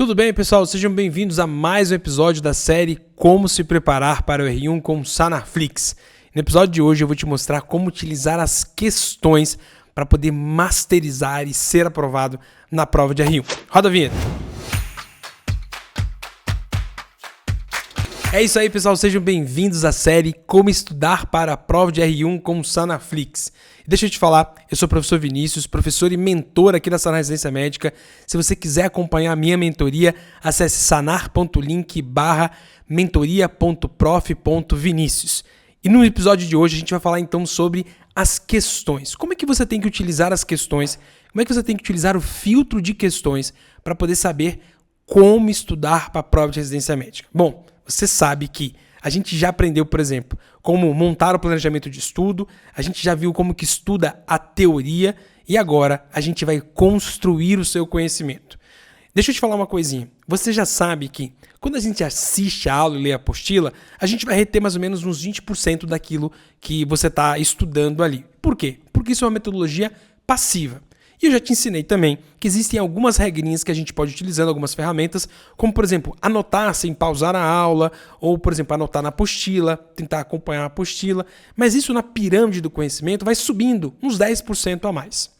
Tudo bem, pessoal? Sejam bem-vindos a mais um episódio da série Como se preparar para o R1 com Sanaflix. No episódio de hoje eu vou te mostrar como utilizar as questões para poder masterizar e ser aprovado na prova de R1. Roda a vinheta. É isso aí, pessoal. Sejam bem-vindos à série Como estudar para a prova de R1 com Sanaflix. Deixa eu te falar, eu sou o professor Vinícius, professor e mentor aqui da Sanar Residência Médica. Se você quiser acompanhar a minha mentoria, acesse sanar.link/mentoria.prof.vinicius. E no episódio de hoje a gente vai falar então sobre as questões. Como é que você tem que utilizar as questões? Como é que você tem que utilizar o filtro de questões para poder saber como estudar para a prova de residência médica? Bom, você sabe que a gente já aprendeu, por exemplo, como montar o planejamento de estudo, a gente já viu como que estuda a teoria e agora a gente vai construir o seu conhecimento. Deixa eu te falar uma coisinha. Você já sabe que quando a gente assiste a aula e lê a apostila, a gente vai reter mais ou menos uns 20% daquilo que você está estudando ali. Por quê? Porque isso é uma metodologia passiva. E eu já te ensinei também que existem algumas regrinhas que a gente pode utilizando, algumas ferramentas, como, por exemplo, anotar sem pausar a aula, ou, por exemplo, anotar na apostila, tentar acompanhar a apostila. Mas isso na pirâmide do conhecimento vai subindo uns 10% a mais.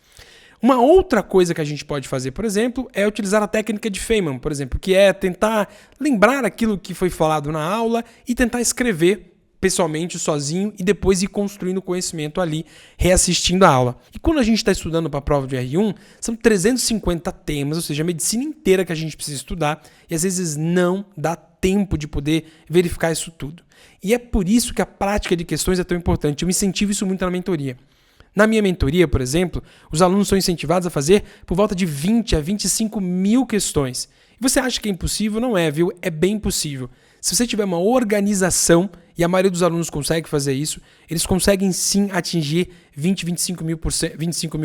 Uma outra coisa que a gente pode fazer, por exemplo, é utilizar a técnica de Feynman, por exemplo, que é tentar lembrar aquilo que foi falado na aula e tentar escrever pessoalmente, sozinho, e depois ir construindo conhecimento ali, reassistindo a aula. E quando a gente está estudando para a prova de R1, são 350 temas, ou seja, a medicina inteira que a gente precisa estudar, e às vezes não dá tempo de poder verificar isso tudo. E é por isso que a prática de questões é tão importante. Eu incentivo isso muito na mentoria. Na minha mentoria, por exemplo, os alunos são incentivados a fazer por volta de 20 a 25 mil questões. E você acha que é impossível? Não é, viu? É bem possível. Se você tiver uma organização, e a maioria dos alunos consegue fazer isso, eles conseguem sim atingir 25 mil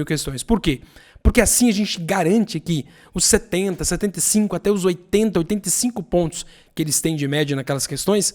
questões. Por quê? Porque assim a gente garante que os 70, 75, até os 80, 85 pontos que eles têm de média naquelas questões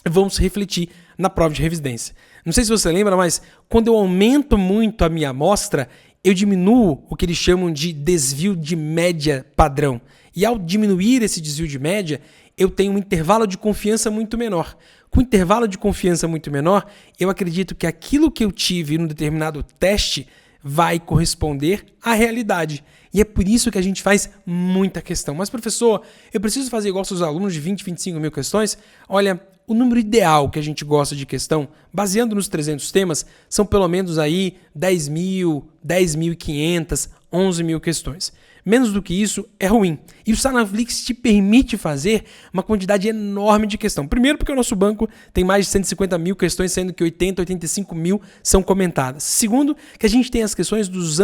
vão se refletir na prova de residência. Não sei se você lembra, mas quando eu aumento muito a minha amostra, eu diminuo o que eles chamam de desvio de média padrão. E ao diminuir esse desvio de média, eu tenho um intervalo de confiança muito menor. Com intervalo de confiança muito menor, eu acredito que aquilo que eu tive num determinado teste vai corresponder à realidade. E é por isso que a gente faz muita questão. Mas, professor, eu preciso fazer igual aos seus alunos de 20, 25 mil questões? Olha, o número ideal que a gente gosta de questão, baseando nos 300 temas, são pelo menos aí 10 mil, 10.500, 11 mil questões. Menos do que isso é ruim. E o Sanaflix te permite fazer uma quantidade enorme de questão. Primeiro porque o nosso banco tem mais de 150 mil questões, sendo que 80, 85 mil são comentadas. Segundo, que a gente tem as questões dos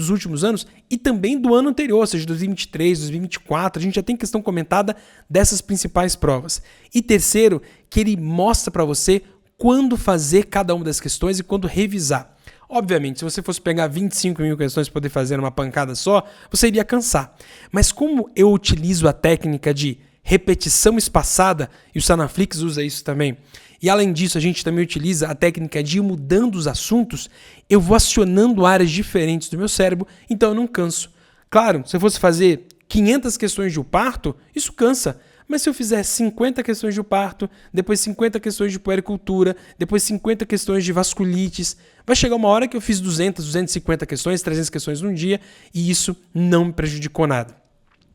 últimos anos e também do ano anterior, ou seja, 2023, 2024. A gente já tem questão comentada dessas principais provas. E terceiro, que ele mostra para você quando fazer cada uma das questões e quando revisar. Obviamente, se você fosse pegar 25 mil questões para poder fazer numa pancada só, você iria cansar. Mas como eu utilizo a técnica de repetição espaçada, e o Sanaflix usa isso também, e além disso a gente também utiliza a técnica de ir mudando os assuntos, eu vou acionando áreas diferentes do meu cérebro, então eu não canso. Claro, se eu fosse fazer 500 questões de parto, isso cansa. Mas se eu fizer 50 questões de parto, depois 50 questões de puericultura, depois 50 questões de vasculites, vai chegar uma hora que eu fiz 200, 250 questões, 300 questões num dia e isso não me prejudicou nada.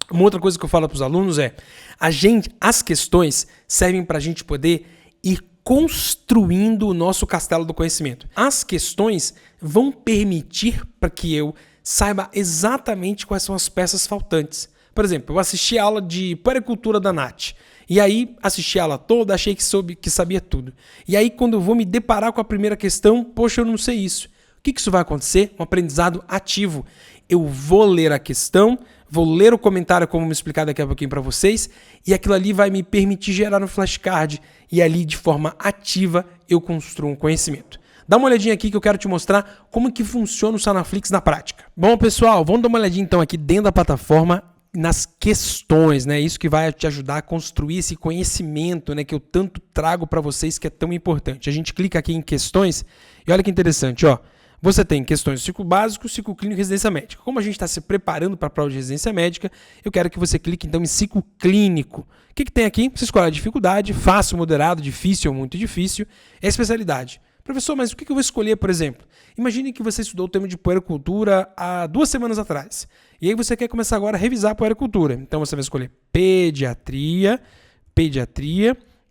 Uma outra coisa que eu falo para os alunos é, as questões servem para a gente poder ir construindo o nosso castelo do conhecimento. As questões vão permitir para que eu saiba exatamente quais são as peças faltantes. Por exemplo, eu assisti a aula de puericultura da Nath. E aí, assisti a aula toda, achei que sabia tudo. E aí, quando eu vou me deparar com a primeira questão, poxa, eu não sei isso. O que isso vai acontecer? Um aprendizado ativo. Eu vou ler a questão, vou ler o comentário, como me explicar daqui a pouquinho para vocês, e aquilo ali vai me permitir gerar um flashcard. E ali, de forma ativa, eu construo um conhecimento. Dá uma olhadinha aqui que eu quero te mostrar como que funciona o Sanaflix na prática. Bom, pessoal, vamos dar uma olhadinha então aqui dentro da plataforma, nas questões, né? Isso que vai te ajudar a construir esse conhecimento, né, que eu tanto trago para vocês, que é tão importante. A gente clica aqui em questões e olha que interessante, ó. você tem questões do ciclo básico, ciclo clínico e residência médica. Como a gente está se preparando para a prova de residência médica, eu quero que você clique então em ciclo clínico. O que tem aqui? Você escolhe a dificuldade, fácil, moderado, difícil ou muito difícil, é a especialidade. Professor, mas o que eu vou escolher, por exemplo? Imagine que você estudou o tema de puericultura há 2 semanas atrás. E aí você quer começar agora a revisar a puericultura. Então você vai escolher pediatria,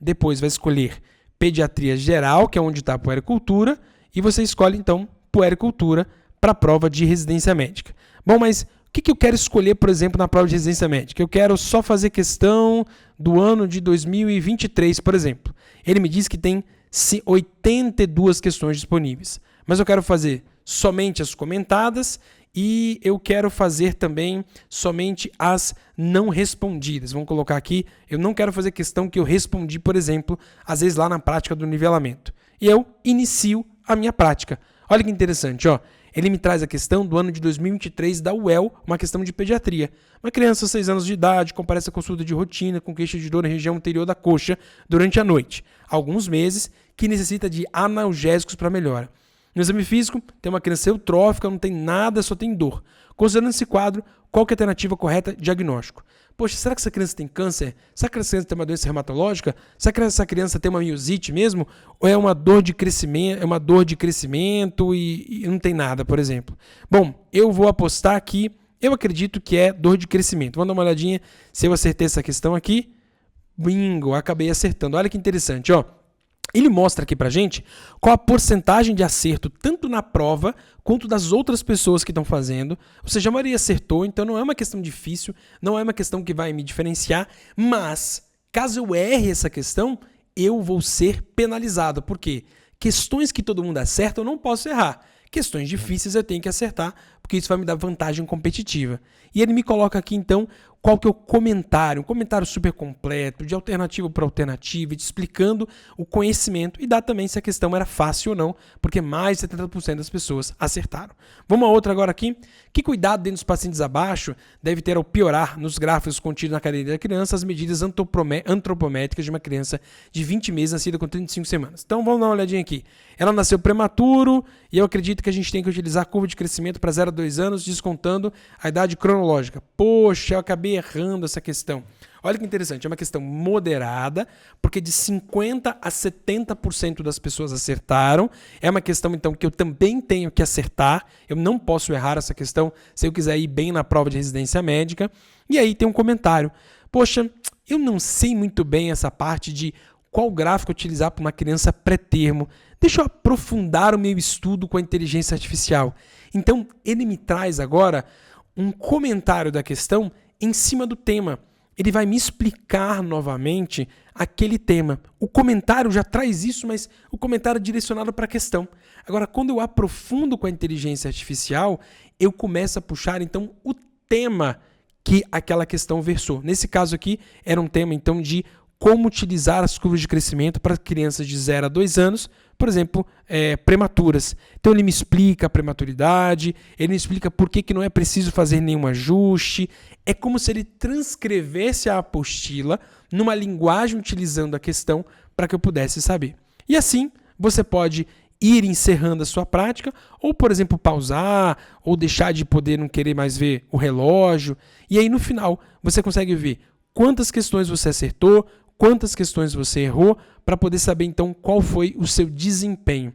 depois vai escolher pediatria geral, que é onde está a puericultura, e você escolhe então puericultura para a prova de residência médica. Bom, mas o que eu quero escolher, por exemplo, na prova de residência médica? Eu quero só fazer questão do ano de 2023, por exemplo. Ele me diz que tem 82 questões disponíveis, mas eu quero fazer somente as comentadas e eu quero fazer também somente as não respondidas. Vamos colocar aqui, eu não quero fazer questão que eu respondi, por exemplo, às vezes lá na prática do nivelamento. E eu inicio a minha prática. Olha que interessante, ó. Ele me traz a questão do ano de 2023 da UEL, uma questão de pediatria. Uma criança de 6 anos de idade comparece à consulta de rotina com queixa de dor na região anterior da coxa durante a noite. Há alguns meses que necessita de analgésicos para melhora. No exame físico, tem uma criança eutrófica, não tem nada, só tem dor. Considerando esse quadro, qual que é a alternativa correta de diagnóstico? Poxa, será que essa criança tem câncer? Será que essa criança tem uma doença reumatológica? Será que essa criança tem uma miosite mesmo? Ou é uma dor de crescimento, e não tem nada, por exemplo? Bom, eu vou apostar aqui, eu acredito que é dor de crescimento. Vamos dar uma olhadinha se eu acertei essa questão aqui. Bingo, acabei acertando. Olha que interessante, ó. Ele mostra aqui pra gente qual a porcentagem de acerto tanto na prova quanto das outras pessoas que estão fazendo. Ou seja, a maioria acertou, então não é uma questão difícil, não é uma questão que vai me diferenciar, mas caso eu erre essa questão, eu vou ser penalizado. Por quê? Questões que todo mundo acerta eu não posso errar. Questões difíceis eu tenho que acertar, porque isso vai me dar vantagem competitiva. E ele me coloca aqui, então, qual que é o comentário, um comentário super completo, de alternativa para alternativa, te explicando o conhecimento e dá também se a questão era fácil ou não, porque mais de 70% das pessoas acertaram. Vamos a outra agora aqui. Que cuidado dentro dos pacientes abaixo deve ter ao piorar nos gráficos contidos na cadeira da criança as medidas antropométricas de uma criança de 20 meses nascida com 35 semanas. Então vamos dar uma olhadinha aqui. Ela nasceu prematuro e eu acredito que a gente tem que utilizar a curva de crescimento para 0 a 2 anos, descontando a idade cronológica. Poxa, eu acabei errando essa questão. Olha que interessante, é uma questão moderada, porque de 50% a 70% das pessoas acertaram. É uma questão, então, que eu também tenho que acertar. Eu não posso errar essa questão se eu quiser ir bem na prova de residência médica. E aí tem um comentário. Poxa, eu não sei muito bem essa parte de qual gráfico utilizar para uma criança pré-termo. Deixa eu aprofundar o meu estudo com a inteligência artificial. Então, ele me traz agora um comentário da questão em cima do tema. Ele vai me explicar novamente aquele tema. O comentário já traz isso, mas o comentário é direcionado para a questão. Agora, quando eu aprofundo com a inteligência artificial, eu começo a puxar, então, o tema que aquela questão versou. Nesse caso aqui, era um tema, então, de como utilizar as curvas de crescimento para crianças de 0 a 2 anos, por exemplo, prematuras. Então ele me explica a prematuridade, ele me explica por que não é preciso fazer nenhum ajuste. É como se ele transcrevesse a apostila numa linguagem utilizando a questão para que eu pudesse saber. E assim, você pode ir encerrando a sua prática, ou, por exemplo, pausar, ou deixar de poder não querer mais ver o relógio. E aí, no final, você consegue ver quantas questões você acertou, quantas questões você errou, para poder saber, então, qual foi o seu desempenho.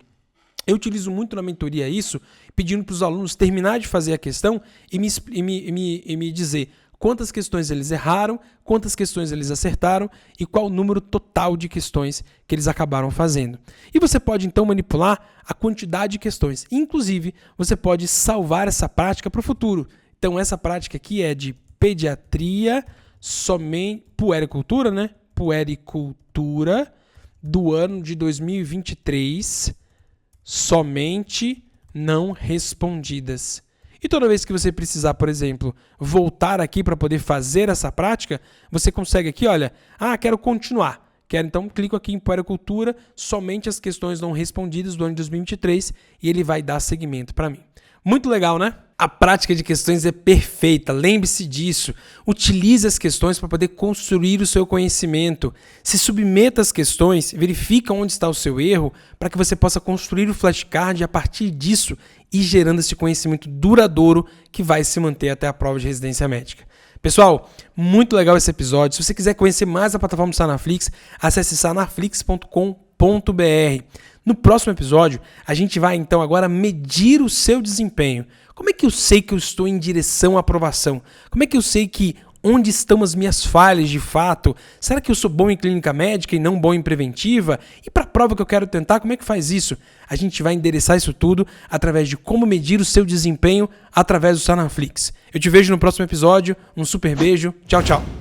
Eu utilizo muito na mentoria isso, pedindo para os alunos terminar de fazer a questão e me dizer quantas questões eles erraram, quantas questões eles acertaram e qual o número total de questões que eles acabaram fazendo. E você pode, então, manipular a quantidade de questões. Inclusive, você pode salvar essa prática para o futuro. Então, essa prática aqui é de pediatria, somente puericultura, né? Puericultura do ano de 2023, somente não respondidas. E toda vez que você precisar, por exemplo, voltar aqui para poder fazer essa prática, você consegue aqui, olha, quero continuar. Então, clico aqui em puericultura, somente as questões não respondidas do ano de 2023 e ele vai dar seguimento para mim. Muito legal, né? A prática de questões é perfeita, lembre-se disso. Utilize as questões para poder construir o seu conhecimento. Se submeta às questões, verifica onde está o seu erro, para que você possa construir o flashcard e a partir disso ir gerando esse conhecimento duradouro que vai se manter até a prova de residência médica. Pessoal, muito legal esse episódio. Se você quiser conhecer mais a plataforma do Sanaflix, acesse sanaflix.com.br. No próximo episódio, a gente vai então agora medir o seu desempenho. Como é que eu sei que eu estou em direção à aprovação? Como é que eu sei que onde estão as minhas falhas de fato? Será que eu sou bom em clínica médica e não bom em preventiva? E para a prova que eu quero tentar, como é que faz isso? A gente vai endereçar isso tudo através de como medir o seu desempenho através do Sanaflix. Eu te vejo no próximo episódio. Um super beijo. Tchau, tchau.